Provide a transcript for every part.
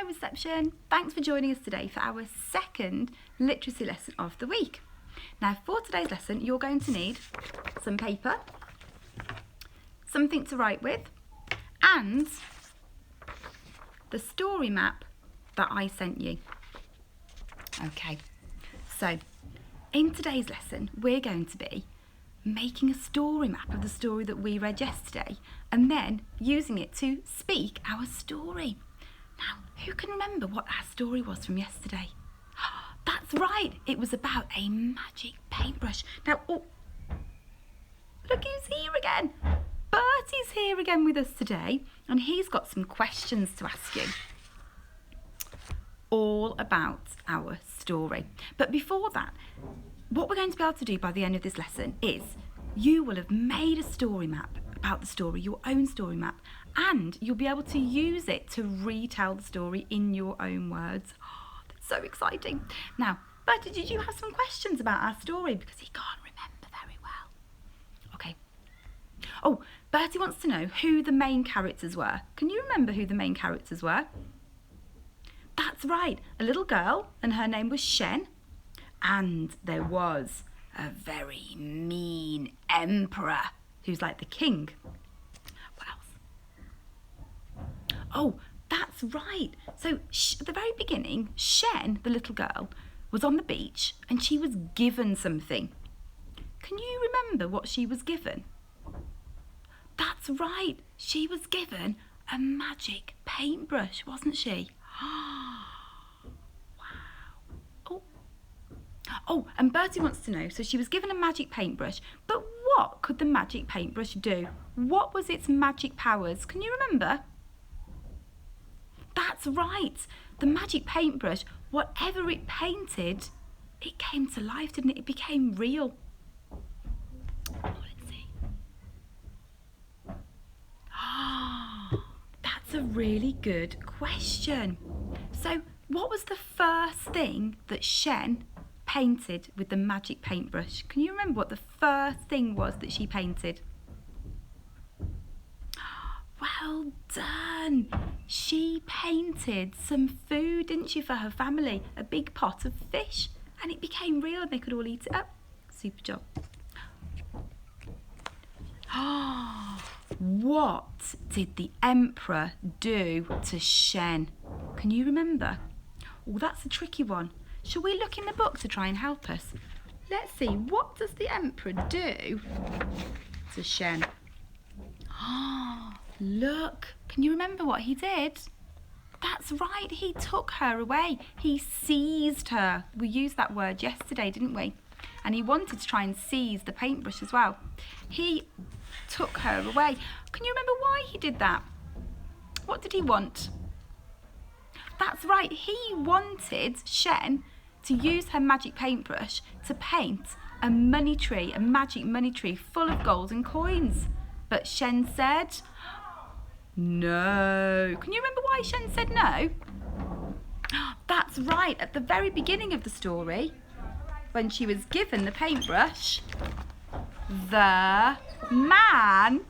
Reception. Thanks for joining us today for our second literacy lesson of the week. Now, for today's lesson, you're going to need some paper, something to write with, and the story map that I sent you. Okay, so in today's lesson, we're going to be making a story map of the story that we read yesterday and then using it to speak our story. Now, who can remember what our story was from yesterday? That's right, it was about a magic paintbrush. Now, look who's here again. Bertie's here again with us today, and he's got some questions to ask you all about our story. But before that, what we're going to be able to do by the end of this lesson is you will have made a story map about the story, your own story map, and you'll be able to use it to retell the story in your own words. Oh, that's so exciting. Now, Bertie, did you have some questions about our story? Because he can't remember very well. Okay. Oh, Bertie wants to know who the main characters were. Can you remember who the main characters were? That's right, a little girl, and her name was Shen. And there was a very mean emperor who's like the king. What else? Oh, that's right. So at the very beginning, Shen, the little girl, was on the beach and she was given something. Can you remember what she was given? That's right. She was given a magic paintbrush, wasn't she? Oh, and Bertie wants to know, so she was given a magic paintbrush, but what could the magic paintbrush do? What was its magic powers? Can you remember? That's right. The magic paintbrush, whatever it painted, it came to life, didn't it? It became real. Oh, let's see. That's a really good question. So, what was the first thing that Shen painted with the magic paintbrush? Can you remember what the first thing was that she painted? Well done! She painted some food, didn't she, for her family? A big pot of fish, and it became real and they could all eat it up. Super job. What did the emperor do to Shen? Can you remember? Oh, that's a tricky one. Shall we look in the book to try and help us? Let's see, what does the emperor do to Shen? Look, can you remember what he did? That's right, he took her away. He seized her. We used that word yesterday, didn't we? And he wanted to try and seize the paintbrush as well. He took her away. Can you remember why he did that? What did he want? That's right, he wanted Shen to use her magic paintbrush to paint a money tree, a magic money tree full of golden coins. But Shen said no. Can you remember why Shen said no? That's right, at the very beginning of the story, when she was given the paintbrush, the man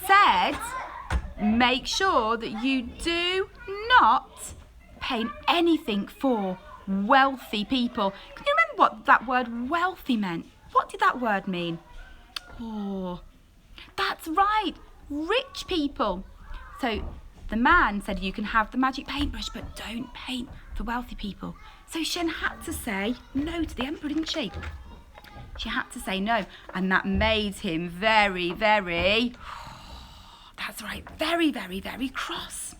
said, make sure that you do not paint anything for wealthy people. Can you remember what that word wealthy meant? What did that word mean? Oh, that's right, rich people. So the man said you can have the magic paintbrush, but don't paint for wealthy people. So Shen had to say no to the emperor, didn't she? She had to say no, and that made him very, very, that's right, very, very, very cross.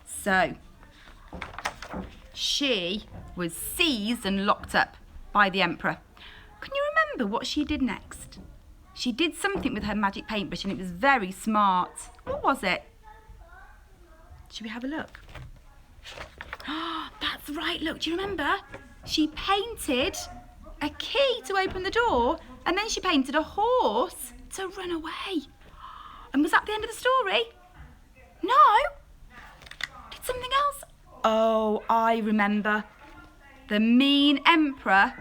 So she was seized and locked up by the emperor. Can you remember what she did next? She did something with her magic paintbrush and it was very smart. What was it? Should we have a look? That's right, look, do you remember? She painted a key to open the door and then she painted a horse to run away. And was that the end of the story? No. Did something else? Oh, I remember. The mean emperor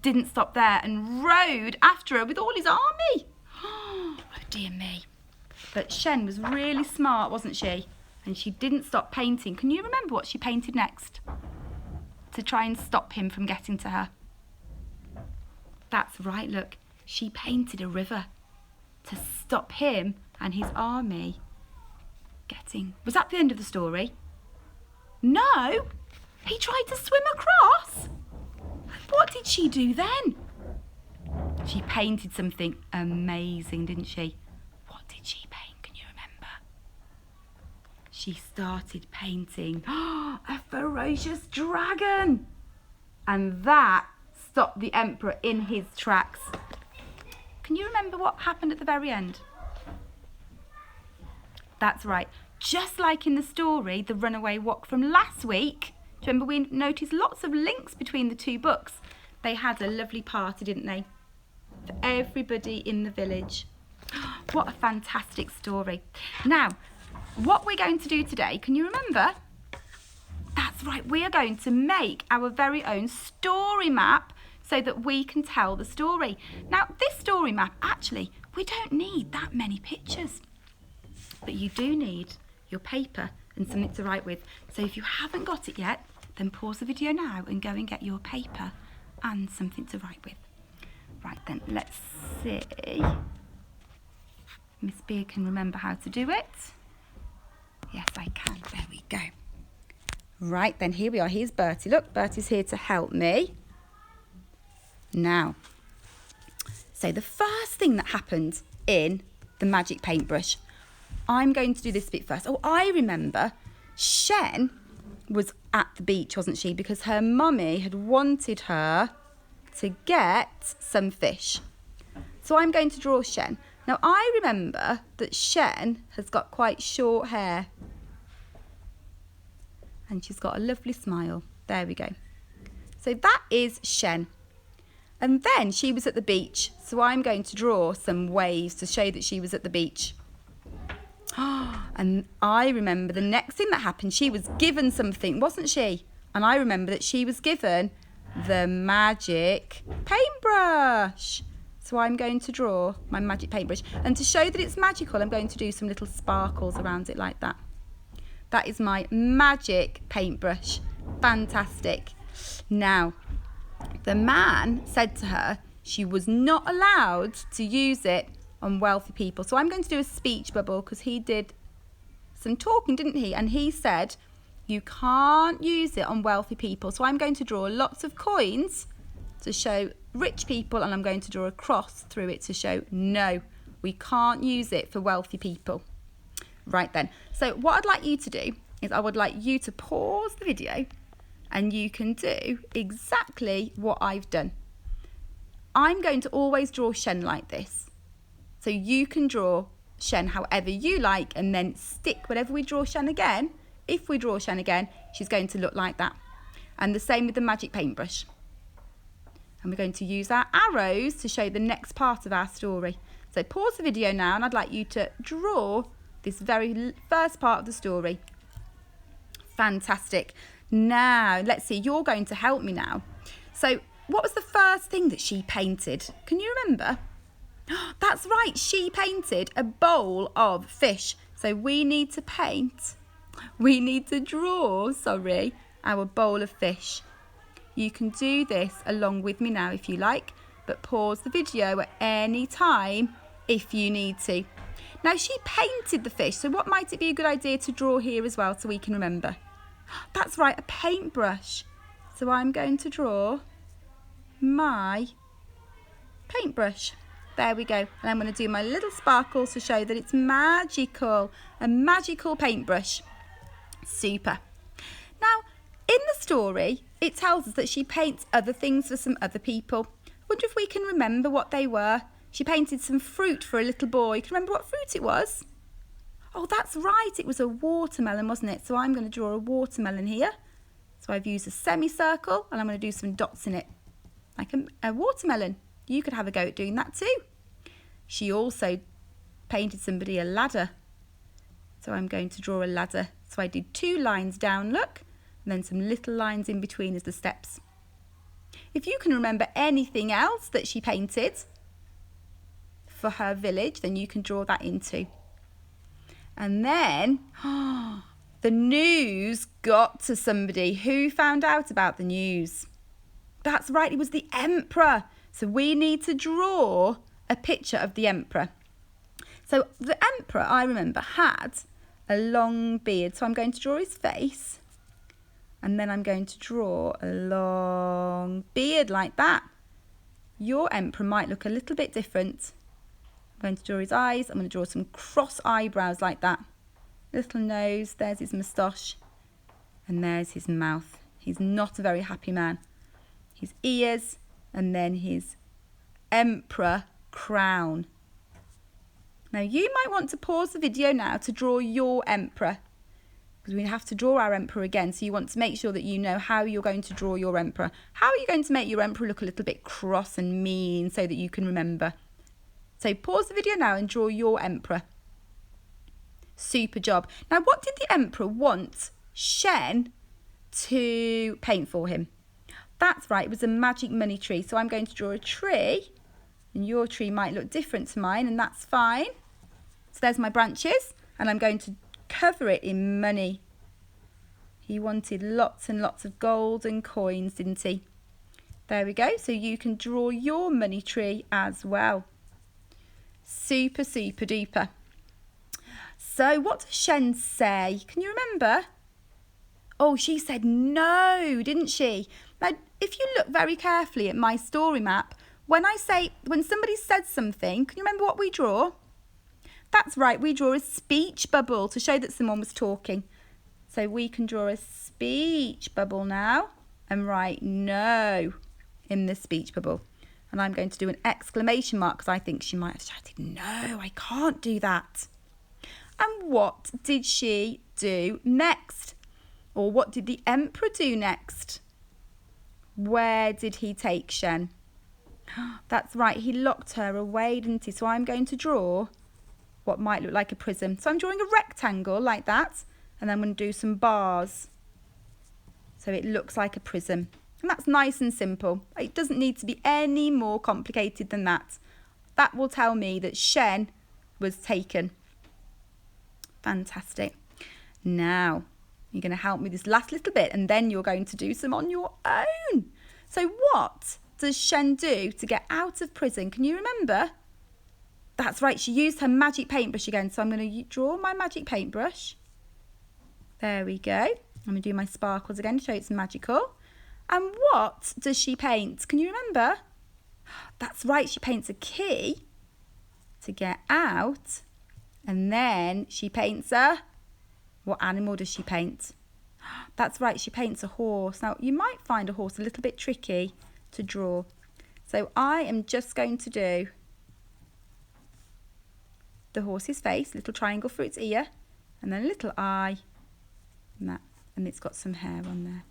didn't stop there and rode after her with all his army. Oh dear me. But Shen was really smart, wasn't she? And she didn't stop painting. Can you remember what she painted next? To try and stop him from getting to her. That's right, look. She painted a river to stop him and his army getting... Was that the end of the story? No! He tried to swim across. What did she do then? She painted something amazing, didn't she? What did she paint? Can you remember? She started painting a ferocious dragon. And that stopped the emperor in his tracks. Can you remember what happened at the very end? That's right. Just like in the story, The Runaway Walk from last week, do you remember we noticed lots of links between the two books? They had a lovely party, didn't they? For everybody in the village. What a fantastic story. Now, what we're going to do today, can you remember? That's right, we are going to make our very own story map so that we can tell the story. Now, this story map, actually, we don't need that many pictures. But you do need your paper and something to write with. So if you haven't got it yet, then pause the video now and go and get your paper and something to write with. Right then, let's see. Miss Bea can remember how to do it. Yes, I can. There we go. Right then, here we are. Here's Bertie. Look, Bertie's here to help me. Now, so the first thing that happened in the magic paintbrush, I'm going to do this bit first. Oh, I remember Shen was at the beach, wasn't she? Because her mummy had wanted her to get some fish. So I'm going to draw Shen. Now, I remember that Shen has got quite short hair. And she's got a lovely smile. There we go. So that is Shen. And then she was at the beach. So I'm going to draw some waves to show that she was at the beach. And I remember the next thing that happened, she was given something, wasn't she? And I remember that she was given the magic paintbrush. So I'm going to draw my magic paintbrush. And to show that it's magical, I'm going to do some little sparkles around it like that. That is my magic paintbrush. Fantastic. Now, the man said to her she was not allowed to use it on wealthy people. So I'm going to do a speech bubble because he did some talking, didn't he? And he said you can't use it on wealthy people. So I'm going to draw lots of coins to show rich people, and I'm going to draw a cross through it to show no, we can't use it for wealthy people. Right then, so what I'd like you to do is I would like you to pause the video and you can do exactly what I've done. I'm going to always draw Shen like this. So you can draw Shen however you like and then stick whatever we draw Shen again. If we draw Shen again, she's going to look like that. And the same with the magic paintbrush. And we're going to use our arrows to show the next part of our story. So pause the video now and I'd like you to draw this very first part of the story. Fantastic. Now, let's see, you're going to help me now. So what was the first thing that she painted? Can you remember? That's right, she painted a bowl of fish. So we need to draw, our bowl of fish. You can do this along with me now if you like, but pause the video at any time if you need to. Now, she painted the fish, so what might it be a good idea to draw here as well so we can remember? That's right, a paintbrush. So I'm going to draw my paintbrush. There we go. And I'm going to do my little sparkles to show that it's magical. A magical paintbrush. Super. Now, in the story, it tells us that she paints other things for some other people. I wonder if we can remember what they were. She painted some fruit for a little boy. Can you remember what fruit it was? Oh, that's right. It was a watermelon, wasn't it? So I'm going to draw a watermelon here. So I've used a semicircle and I'm going to do some dots in it. Like a watermelon. You could have a go at doing that too. She also painted somebody a ladder. So I'm going to draw a ladder. So I did 2 lines down, look, and then some little lines in between as the steps. If you can remember anything else that she painted for her village, then you can draw that in too. And then The news got to somebody. Who found out about the news? That's right, it was the emperor. So we need to draw a picture of the emperor. So the emperor, I remember, had a long beard. So I'm going to draw his face. And then I'm going to draw a long beard like that. Your emperor might look a little bit different. I'm going to draw his eyes. I'm going to draw some cross eyebrows like that. Little nose, there's his moustache. And there's his mouth. He's not a very happy man. His ears, and then his emperor crown. Now you might want to pause the video now to draw your emperor, because we have to draw our emperor again, so you want to make sure that you know how you're going to draw your emperor. How are you going to make your emperor look a little bit cross and mean so that you can remember? So pause the video now and draw your emperor. Super job. Now what did the emperor want Shen to paint for him? That's right, it was a magic money tree. So I'm going to draw a tree, and your tree might look different to mine, and that's fine. So there's my branches, and I'm going to cover it in money. He wanted lots and lots of golden coins, didn't he? There we go. So you can draw your money tree as well. Super, super duper. So what does Shen say? Can you remember? Oh, she said no, didn't she? Now, if you look very carefully at my story map, when somebody said something, can you remember what we draw? That's right, we draw a speech bubble to show that someone was talking. So we can draw a speech bubble now and write no in the speech bubble. And I'm going to do an exclamation mark because I think she might have shouted, no, I can't do that. And what did she do next? Or what did the emperor do next? Where did he take Shen? That's right, he locked her away, didn't he? So I'm going to draw what might look like a prism. So I'm drawing a rectangle like that, and I'm going to do some bars. So it looks like a prism. And that's nice and simple. It doesn't need to be any more complicated than that. That will tell me that Shen was taken. Fantastic. Now, you're going to help me this last little bit, and then you're going to do some on your own. So what does Shen do to get out of prison? Can you remember? That's right, she used her magic paintbrush again. So I'm going to draw my magic paintbrush. There we go. I'm going to do my sparkles again to show it's magical. And what does she paint? Can you remember? That's right, she paints a key to get out. And then she paints a... What animal does she paint? That's right, she paints a horse. Now, you might find a horse a little bit tricky to draw. So I am just going to do the horse's face, a little triangle for its ear, and then a little eye, and it's got some hair on there.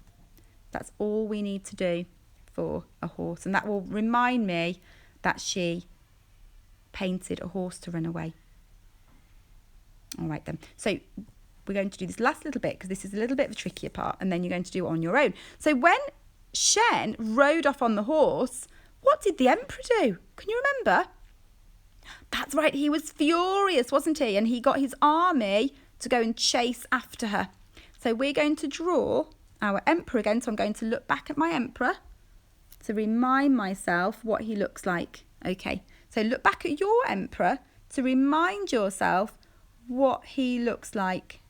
That's all we need to do for a horse, and that will remind me that she painted a horse to run away. All right then. So we're going to do this last little bit because this is a little bit of a trickier part, and then you're going to do it on your own. So when Shen rode off on the horse, what did the emperor do? Can you remember? That's right, he was furious, wasn't he? And he got his army to go and chase after her. So we're going to draw our emperor again. So I'm going to look back at my emperor to remind myself what he looks like. Okay, so look back at your emperor to remind yourself what he looks like.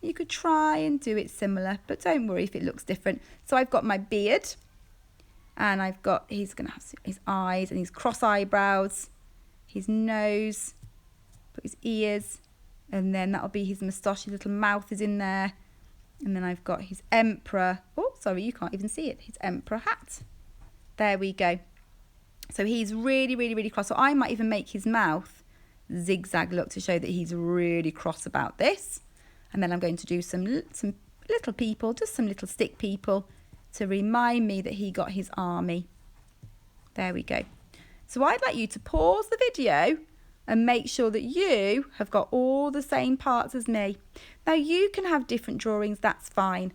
You could try and do it similar, but don't worry if it looks different. So I've got my beard, and he's going to have his eyes and his cross eyebrows, his nose, put his ears, and then that'll be his moustache, his little mouth is in there. And then I've got his emperor. Oh, sorry, you can't even see it. His emperor hat. There we go. So he's really, really, really cross. So I might even make his mouth zigzag look to show that he's really cross about this. And then I'm going to do some little people, just some little stick people, to remind me that he got his army. There we go. So I'd like you to pause the video and make sure that you have got all the same parts as me. Now you can have different drawings, that's fine.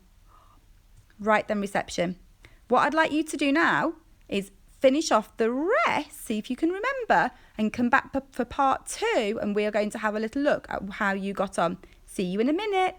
Right then, reception. What I'd like you to do now is finish off the rest, see if you can remember, and come back for part 2, and we are going to have a little look at how you got on. See you in a minute.